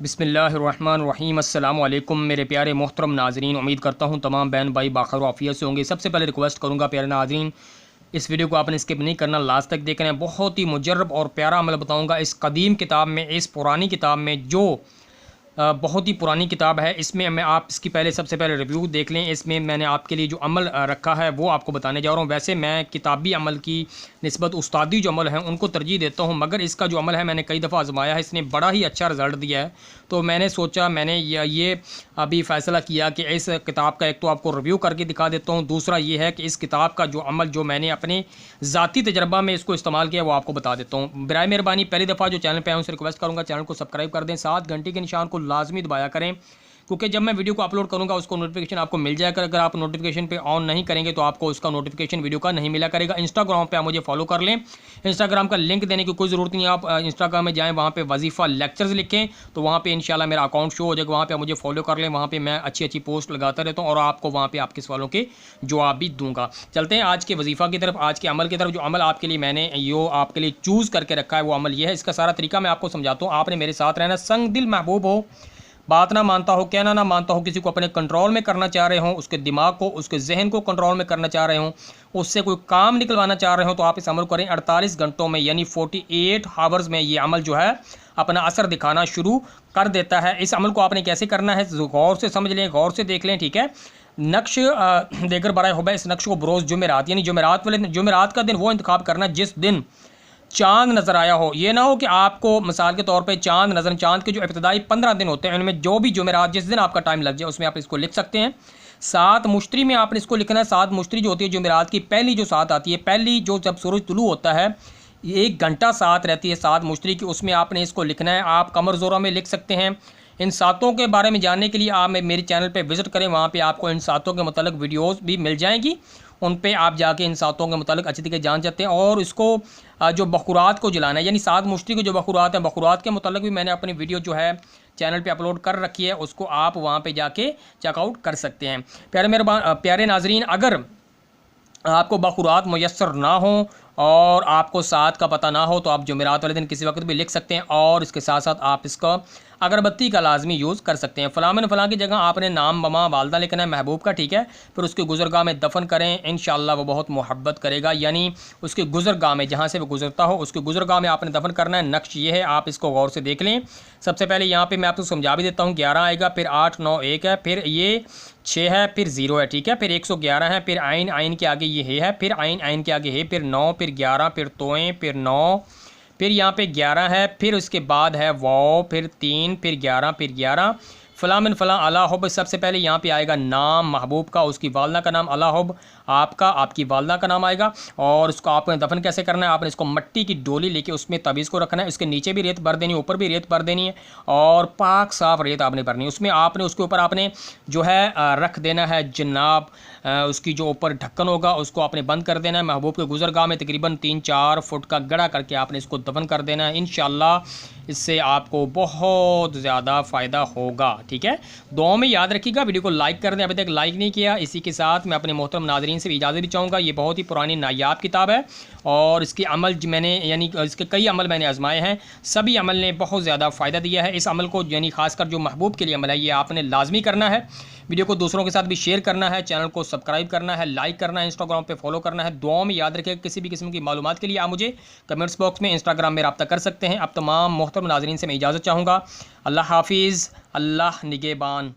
बिस्मिल्लाहिर्रहमानिर्रहीम। अस्सलामु अलैकुम मेरे प्यारे मोहतरम नाजरीन, उम्मीद करता हूँ तमाम बहन भाई बाखैर आफियत से होंगे। सबसे पहले रिक्वेस्ट करूँगा प्यारे नाजरीन, इस वीडियो को आपने स्किप नहीं करना, लास्ट तक देखना है। बहुत ही मुजर्रब और प्यारा अमल बताऊँगा इस कदीम किताब में, इस पुरानी किताब में, जो बहुत ही पुरानी किताब है। इसमें मैं आप इसकी सबसे पहले रिव्यू देख लें। इसमें मैंने आपके लिए जो अमल रखा है वो आपको बताने जा रहा हूँ। वैसे मैं किताबी अमल की निस्बत उस्तादी जो अमल हैं उनको तरजीह देता हूँ, मगर इसका जो अमल है मैंने कई दफ़ा आजमाया है, इसने बड़ा ही अच्छा रिज़ल्ट दिया है। तो मैंने सोचा, मैंने ये अभी फ़ैसला किया कि इस किताब का एक तो आपको रिव्यू करके दिखा देता हूँ, दूसरा ये है कि इस किताब का जो अमल जो मैंने अपने ज़ाती तजर्बा में इसको इस्तेमाल किया वो आपको बता देता हूँ। बराए मेहरबानी पहली दफ़ा जो चैनल पर आए उनसे रिक्वेस्ट करूँगा चैनल को सब्सक्राइब कर दें, साथ घंटी के निशान को लाजमी दबाया करें, क्योंकि जब मैं वीडियो को अपलोड करूंगा उसको नोटिफिकेशन आपको मिल जाएगा। अगर आप नोटिफिकेशन पे ऑन नहीं करेंगे तो आपको उसका नोटिफिकेशन वीडियो का नहीं मिला करेगा। इंस्टाग्राम पे आप मुझे फॉलो कर लें, इंस्टाग्राम का लिंक देने की कोई ज़रूरत नहीं है। आप इंस्टाग्राम में जाएं, वहाँ पे वजीफ़ा लेक्चर्स लिखें तो वहाँ पे इंशाल्लाह मेरा अकाउंट शो हो जाएगा। वहाँ पे आप मुझे फॉलो कर लें, वहाँ पे मैं अच्छी अच्छी पोस्ट लगाता रहता हूँ और आपको वहाँ पे आपके सवालों के जवाब भी दूंगा। चलते हैं आज के वजीफ़ा की तरफ, आज के अमल की तरफ। जो अमल आपके लिए मैंने यो आपके लिए चूज़ करके रखा है वो अमल ये है। इसका सारा तरीका मैं आपको समझाता हूँ, आपने मेरे साथ रहना। संग दिल महबूब हो, बात ना मानता हो, कहना ना मानता हो, किसी को अपने कंट्रोल में करना चाह रहे हो, उसके दिमाग को, उसके जहन को कंट्रोल में करना चाह रहे हो, उससे कोई काम निकलवाना चाह रहे हो, तो आप इस अमल करें। 48 घंटों में यानी 48 आवर्स में ये अमल जो है अपना असर दिखाना शुरू कर देता है। इस अमल को आपने कैसे करना है गौर से समझ लें, गौर से देख लें, ठीक है। नक्श देकर बराए हो, इस नक्श को बरोज़ जुमेरात यानी जुमेरात का दिन वो इंतखाब करना जिस दिन चांद नज़र आया हो। ये ना हो कि आपको मिसाल के तौर पे चांद के जो इब्तदाई 15 दिन होते हैं उनमें जो भी जुमेरात जिस दिन आपका टाइम लग जाए उसमें आप इसको लिख सकते हैं। सात मुश्तरी में आपने इसको लिखना है। सात मुश्तरी जो होती है जुमेरात की पहली जो सात आती है, पहली जो जब सूरज तुलू होता है, 1 घंटा सात रहती है सात मुश्तरी की, उसमें आपने इसको लिखना है। आप कमर ज़ोरा में लिख सकते हैं। इन सातों के बारे में जानने के लिए आप मेरे चैनल पे विज़िट करें, वहाँ पे आपको इन सातों के मतलब वीडियोस भी मिल जाएंगी। उन पे आप जाके इन सातों के मतलब अच्छी तरीके जान सकते हैं। और इसको जो बखुरात को जलाना है यानी सात मुश्तरी के जो बखुरात हैं, बखुरात के मतलब भी मैंने अपनी वीडियो जो है चैनल पे अपलोड कर रखी है, उसको आप वहाँ पे जाके चेकआउट कर सकते हैं। प्यारे नाजरीन, अगर आपको बखुरात मुयस्सर ना हो और आपको साथ का पता ना हो तो आप जुमेरात वाले दिन किसी वक्त भी लिख सकते हैं। और इसके साथ साथ आप इसका अगरबत्ती का लाजमी यूज़ कर सकते हैं। फ़लाँ फ़लाँ की जगह आपने नाम ममा वालदा लिखना है महबूब का, ठीक है। फिर उसके गुज़रगाह में दफन करें, इंशाअल्लाह वो बहुत मोहब्बत करेगा। यानी उसके गुज़रगाह में जहाँ से वो गुज़रता हो उसके गुज़रगाह में आपने दफन करना है। नक्श ये है, आप इसको गौर से देख लें। सबसे पहले यहाँ पे मैं आपको समझा भी देता हूँ। 11 आएगा, फिर 8 9 1 है, फिर ये 6 है, फिर 0 है, ठीक है। फिर 111 है, फिर आइन के आगे ये है, फिर आइन के आगे है, फिर 9, फिर 11, फिर तोएँ, फिर 9, फिर यहाँ पे 11 है, फिर उसके बाद है वाओ, फिर 3, फिर 11, फिर 11। फ़लाँ मिन फ़लाँ अला हुब। सबसे पहले यहाँ पे आएगा नाम महबूब का, उसकी वालदा का नाम अला हुब, आपका आपकी वालदा का नाम आएगा। और उसको आपने दफन कैसे करना है, आपने इसको मट्टी की डोली लेके उसमें तवीज़ को रखना है। इसके नीचे भी रेत भर देनी है, ऊपर भी रेत भर देनी है और पाक साफ़ रेत आपने भरनी है। उसमें आपने उसके ऊपर आपने जो है रख देना है जनाब, उसकी जो ऊपर ढक्कन होगा उसको आपने बंद कर देना है। महबूब के गुज़रगाह में तकरीबन 3-4 फुट का गड़ा करके आपने इसको दफन कर देना है। इंशाअल्लाह इससे आपको बहुत ज़्यादा फ़ायदा होगा, ठीक है। दुआ में याद रखिएगा, वीडियो को लाइक कर दें, अभी तक लाइक नहीं किया। इसी के साथ मैं अपने मोहतरम नाज़रीन से इजाज़त भी चाहूँगा। ये बहुत ही पुरानी नायाब किताब है और इसके अमल मैंने यानी इसके कई अमल मैंने आजमाए हैं, सभी अमल ने बहुत ज़्यादा फ़ायदा दिया है। इस अमल को यानी खासकर जो महबूब के लिए अमल है ये आपने लाजमी करना है। वीडियो को दूसरों के साथ भी शेयर करना है, चैनल को सब्सक्राइब करना है, लाइक करना है, इंस्टाग्राम पे फॉलो करना है। दुआ में याद रखिएगा, किसी भी किस्म की मालूमात के लिए आप मुझे कमेंट्स बॉक्स में इंस्टाग्राम में रब्ता कर सकते हैं। अब तमाम मोहतरम नाज़रीन से मैं इजाज़त चाहूँगा। अल्लाह हाफिज़, अल्लाह निगहबान।